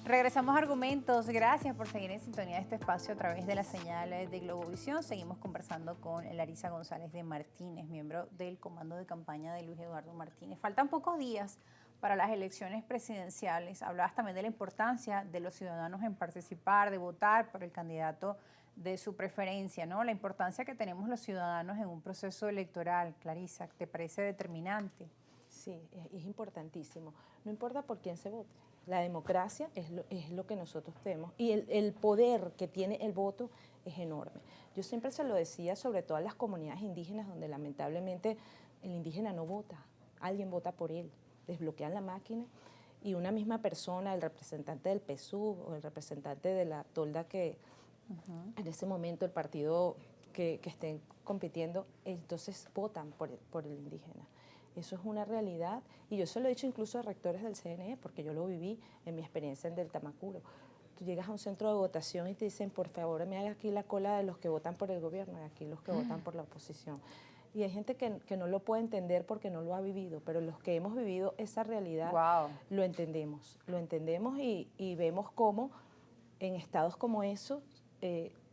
Regresamos a Argumentos. Gracias por seguir en sintonía de este espacio a través de las señales de Globovisión. Seguimos conversando con Larisa González de Martínez, miembro del comando de campaña de Luis Eduardo Martínez. Faltan pocos días para las elecciones presidenciales. Hablabas también de la importancia de los ciudadanos en participar, de votar por el candidato de su preferencia, ¿no? La importancia que tenemos los ciudadanos en un proceso electoral. Clarisa, ¿te parece determinante? Sí, es importantísimo. No importa por quién se vote. La democracia es lo que nosotros tenemos y el poder que tiene el voto es enorme. Yo siempre se lo decía, sobre todo a las comunidades indígenas, donde lamentablemente el indígena no vota, alguien vota por él. Desbloquean la máquina y una misma persona, el representante del PSUV o el representante de la tolda que en ese momento el partido que estén compitiendo, entonces votan por el indígena. Eso es una realidad y yo se lo he dicho incluso a rectores del CNE porque yo lo viví en mi experiencia en Delta Macuro. Tú llegas a un centro de votación y te dicen, por favor, me haga aquí la cola de los que votan por el gobierno y aquí los que votan por la oposición. Y hay gente que no lo puede entender porque no lo ha vivido, pero los que hemos vivido esa realidad lo entendemos y vemos cómo en estados como esos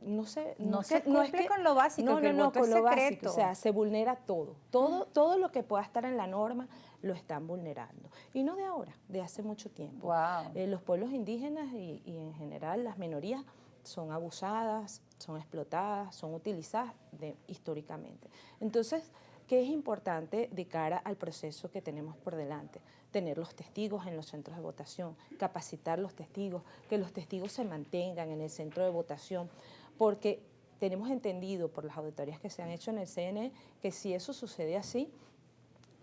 no se cumple con lo básico, que el voto es secreto. O sea, se vulnera todo lo que pueda estar en la norma lo están vulnerando. Y no de ahora, de hace mucho tiempo. Los pueblos indígenas y en general las minorías son abusadas, son explotadas, son utilizadas históricamente. Entonces, ¿qué es importante de cara al proceso que tenemos por delante? Tener los testigos en los centros de votación, capacitar los testigos, que los testigos se mantengan en el centro de votación, porque tenemos entendido por las auditorías que se han hecho en el CNE que si eso sucede así,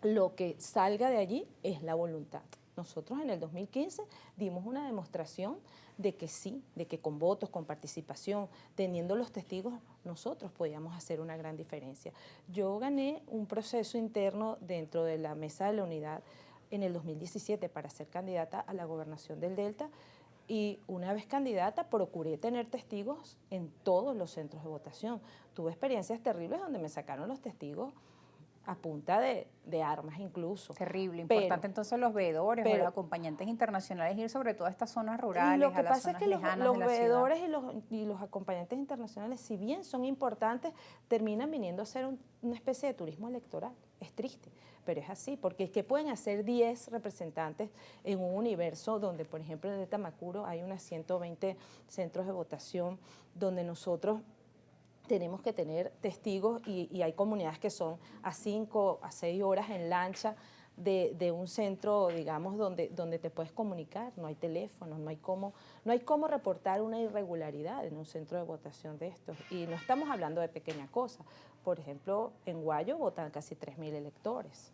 lo que salga de allí es la voluntad. Nosotros en el 2015 dimos una demostración de que sí, de que con votos, con participación, teniendo los testigos, nosotros podíamos hacer una gran diferencia. Yo gané un proceso interno dentro de la Mesa de la Unidad en el 2017 para ser candidata a la gobernación del Delta y una vez candidata procuré tener testigos en todos los centros de votación. Tuve experiencias terribles donde me sacaron los testigos a punta de armas incluso. Terrible, importante entonces los veedores o los acompañantes internacionales ir sobre todo a estas zonas rurales, lo que a las pasa es zonas que lejanas los de la veedores ciudad. y los acompañantes internacionales, si bien son importantes, terminan viniendo a ser una especie de turismo electoral. Es triste, pero es así, porque es que pueden hacer 10 representantes en un universo donde, por ejemplo, en el Tamacuro hay unas 120 centros de votación donde nosotros tenemos que tener testigos y hay comunidades que son a 5 a 6 horas en lancha de un centro, digamos, donde te puedes comunicar, no hay teléfono, no hay cómo reportar una irregularidad en un centro de votación de estos. Y no estamos hablando de pequeña cosa. Por ejemplo, en Guayo votan casi 3.000 electores.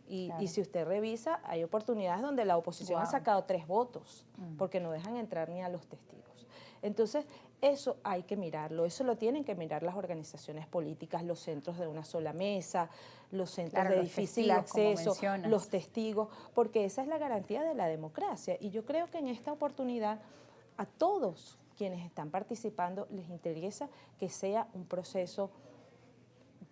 Y si usted revisa, hay oportunidades donde la oposición ha sacado 3 votos, porque no dejan entrar ni a los testigos. Entonces, eso hay que mirarlo, eso lo tienen que mirar las organizaciones políticas, los centros de una sola mesa, los centros de difícil acceso, los testigos, porque esa es la garantía de la democracia. Y yo creo que en esta oportunidad a todos quienes están participando les interesa que sea un proceso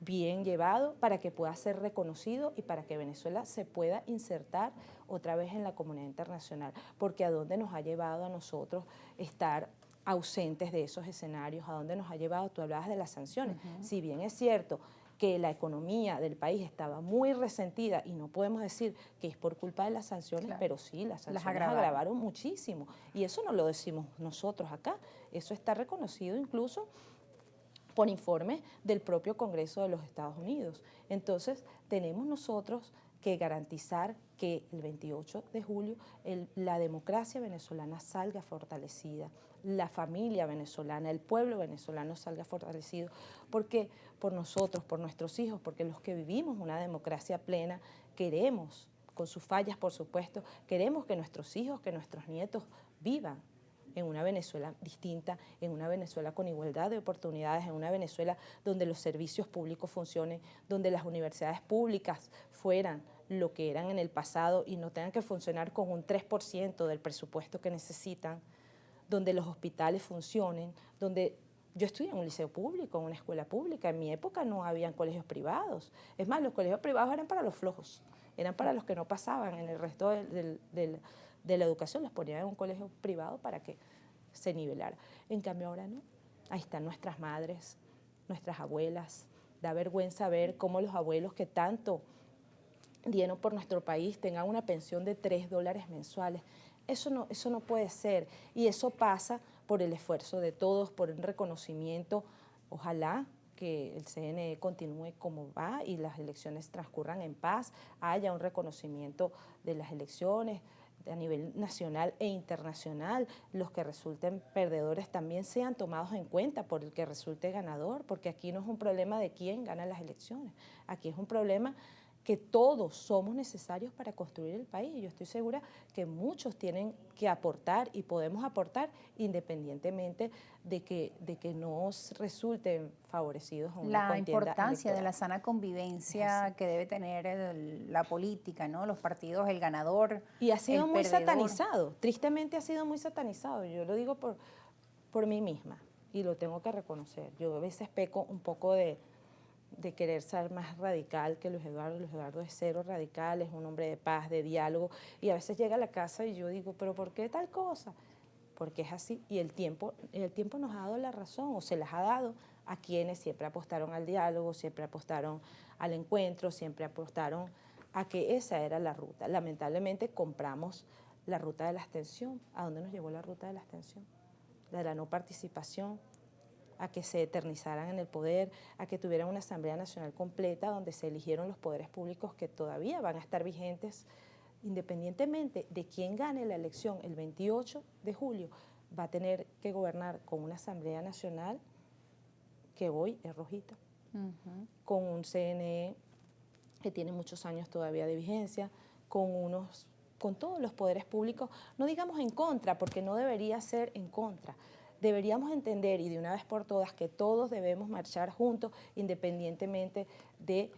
bien llevado para que pueda ser reconocido y para que Venezuela se pueda insertar otra vez en la comunidad internacional, porque a dónde nos ha llevado a nosotros estar ausentes de esos escenarios, a dónde nos ha llevado, tú hablabas de las sanciones, si bien es cierto que la economía del país estaba muy resentida y no podemos decir que es por culpa de las sanciones, pero sí, las sanciones agravaron muchísimo y eso no lo decimos nosotros acá, eso está reconocido incluso por informes del propio Congreso de los Estados Unidos. Entonces, tenemos nosotros que garantizar que el 28 de julio la democracia venezolana salga fortalecida, la familia venezolana, el pueblo venezolano salga fortalecido, porque por nosotros, por nuestros hijos, porque los que vivimos una democracia plena, queremos, con sus fallas por supuesto, queremos que nuestros hijos, que nuestros nietos vivan en una Venezuela distinta, en una Venezuela con igualdad de oportunidades, en una Venezuela donde los servicios públicos funcionen, donde las universidades públicas fueran lo que eran en el pasado y no tengan que funcionar con un 3% del presupuesto que necesitan, donde los hospitales funcionen, donde yo estudié en un liceo público, en una escuela pública, en mi época no habían colegios privados, es más, los colegios privados eran para los flojos, eran para los que no pasaban en el resto de la educación, los ponían en un colegio privado para que se nivelara. En cambio ahora no. Ahí están nuestras madres, nuestras abuelas. Da vergüenza ver cómo los abuelos que tanto dieron por nuestro país tengan una pensión de $3 mensuales. Eso no puede ser. Y eso pasa por el esfuerzo de todos, por un reconocimiento. Ojalá que el CNE continúe como va y las elecciones transcurran en paz, haya un reconocimiento de las elecciones a nivel nacional e internacional, los que resulten perdedores también sean tomados en cuenta por el que resulte ganador, porque aquí no es un problema de quién gana las elecciones, aquí es un problema que todos somos necesarios para construir el país. Y yo estoy segura que muchos tienen que aportar y podemos aportar independientemente de que nos resulten favorecidos en una La contienda importancia de electoral. la sana convivencia que debe tener la política, ¿no? Los partidos, el ganador, Y ha sido el muy perdedor. satanizado, tristemente ha sido muy satanizado. Yo lo digo por mí misma y lo tengo que reconocer. Yo a veces peco un poco de querer ser más radical que Luis Eduardo. Luis Eduardo es cero radical, es un hombre de paz, de diálogo, y a veces llega a la casa y yo digo, ¿pero por qué tal cosa? Porque es así, y el tiempo nos ha dado la razón, o se las ha dado a quienes siempre apostaron al diálogo, siempre apostaron al encuentro, siempre apostaron a que esa era la ruta. Lamentablemente compramos la ruta de la abstención. ¿A dónde nos llevó la ruta de la abstención? De la no participación, a que se eternizaran en el poder, a que tuvieran una Asamblea Nacional completa donde se eligieron los poderes públicos que todavía van a estar vigentes, independientemente de quién gane la elección el 28 de julio, va a tener que gobernar con una Asamblea Nacional que hoy es rojita, con un CNE que tiene muchos años todavía de vigencia, con todos los poderes públicos, no digamos en contra, porque no debería ser en contra. Deberíamos entender, y de una vez por todas, que todos debemos marchar juntos, independientemente de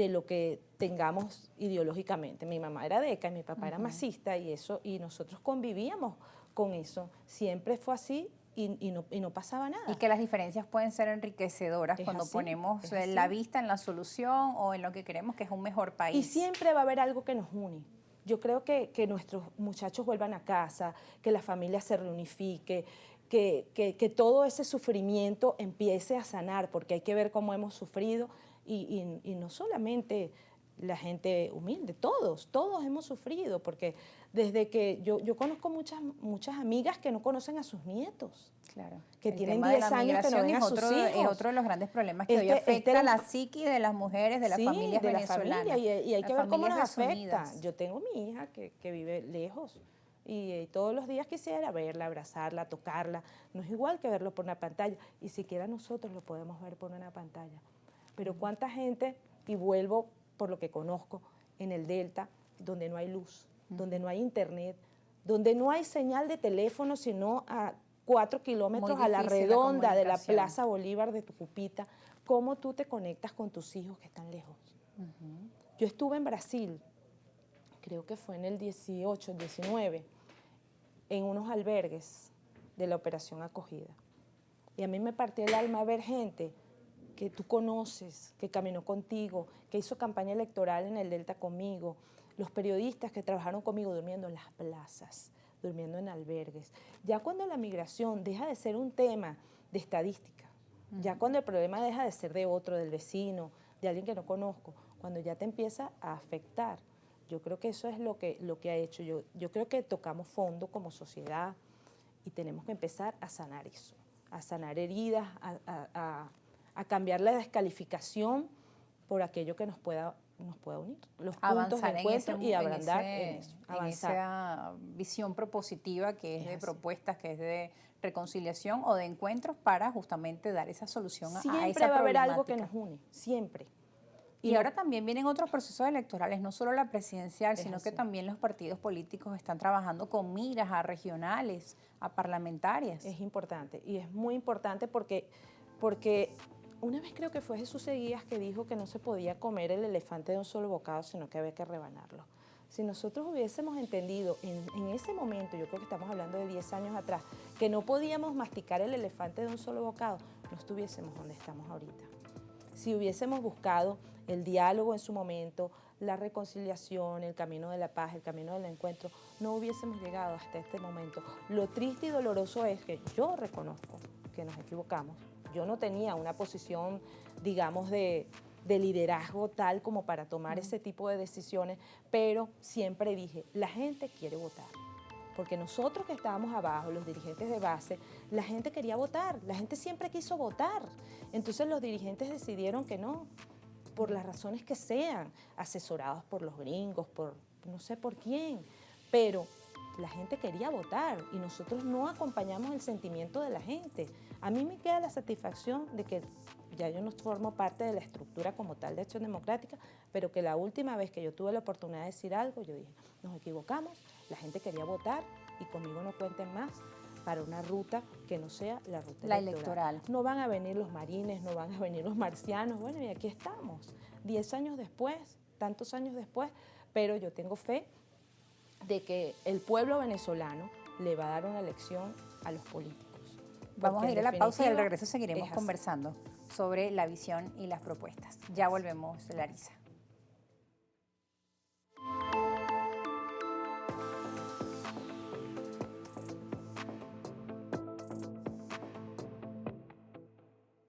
lo que tengamos ideológicamente. Mi mamá era deca y mi papá era masista, y nosotros convivíamos con eso. Siempre fue así y no pasaba nada. Y que las diferencias pueden ser enriquecedoras cuando ponemos la vista en la solución o en lo que queremos, que es un mejor país. Y siempre va a haber algo que nos une. Yo creo que nuestros muchachos vuelvan a casa, que la familia se reunifique, que todo ese sufrimiento empiece a sanar, porque hay que ver cómo hemos sufrido y no solamente la gente humilde, todos hemos sufrido, porque desde que yo conozco muchas amigas que no conocen a sus nietos, claro, que tienen 10 años que no ven a sus hijos. Es otro de los grandes problemas que hoy afecta a la psiqui de las mujeres, de las familias venezolanas. La familia, y hay que ver cómo nos afecta. Yo tengo mi hija que vive lejos y todos los días quisiera verla, abrazarla, tocarla. No es igual que verlo por una pantalla, y siquiera nosotros lo podemos ver por una pantalla. Pero cuánta gente, y vuelvo por lo que conozco, en el Delta, donde no hay luz, donde no hay internet, donde no hay señal de teléfono, sino a 4 kilómetros a la redonda de la Plaza Bolívar de Tucupita. ¿Cómo tú te conectas con tus hijos que están lejos? Yo estuve en Brasil, creo que fue en el 18, 19, en unos albergues de la Operación Acogida. Y a mí me partió el alma ver gente que tú conoces, que caminó contigo, que hizo campaña electoral en el Delta conmigo, los periodistas que trabajaron conmigo durmiendo en las plazas, durmiendo en albergues. Ya cuando la migración deja de ser un tema de estadística, ya cuando el problema deja de ser de otro, del vecino, de alguien que no conozco, cuando ya te empieza a afectar, yo creo que eso es lo que ha hecho. Yo creo que tocamos fondo como sociedad y tenemos que empezar a sanar eso, a sanar heridas, a cambiar la descalificación por aquello que nos pueda unir, los puntos de encuentro y ablandar en eso, avanzar. En esa visión propositiva que es de propuestas, que es de reconciliación o de encuentros para justamente dar esa solución a esa problemática. Siempre va a haber algo que nos une, siempre. Y ahora también vienen otros procesos electorales, no solo la presidencial, sino que también los partidos políticos están trabajando con miras a regionales, a parlamentarias. Es importante, y es muy importante porque una vez creo que fue Jesús Seguías que dijo que no se podía comer el elefante de un solo bocado, sino que había que rebanarlo. Si nosotros hubiésemos entendido en ese momento, yo creo que estamos hablando de 10 años atrás, que no podíamos masticar el elefante de un solo bocado, no estuviésemos donde estamos ahorita. Si hubiésemos buscado el diálogo en su momento, la reconciliación, el camino de la paz, el camino del encuentro, no hubiésemos llegado hasta este momento. Lo triste y doloroso es que yo reconozco que nos equivocamos. Yo no tenía una posición, digamos, de liderazgo tal como para tomar ese tipo de decisiones, pero siempre dije, la gente quiere votar. Porque nosotros que estábamos abajo, los dirigentes de base, la gente quería votar, la gente siempre quiso votar. Entonces los dirigentes decidieron que no, por las razones que sean, asesorados por los gringos, por no sé por quién, pero la gente quería votar y nosotros no acompañamos el sentimiento de la gente. A mí me queda la satisfacción de que ya yo no formo parte de la estructura como tal de Acción Democrática, pero que la última vez que yo tuve la oportunidad de decir algo, yo dije, nos equivocamos, la gente quería votar y conmigo no cuenten más para una ruta que no sea la ruta electoral. No van a venir los marines, no van a venir los marcianos, bueno, y aquí estamos, 10 años después, tantos años después, pero yo tengo fe de que el pueblo venezolano le va a dar una lección a los políticos. Vamos a ir a la pausa y al regreso seguiremos conversando sobre la visión y las propuestas. Ya volvemos, Larisa.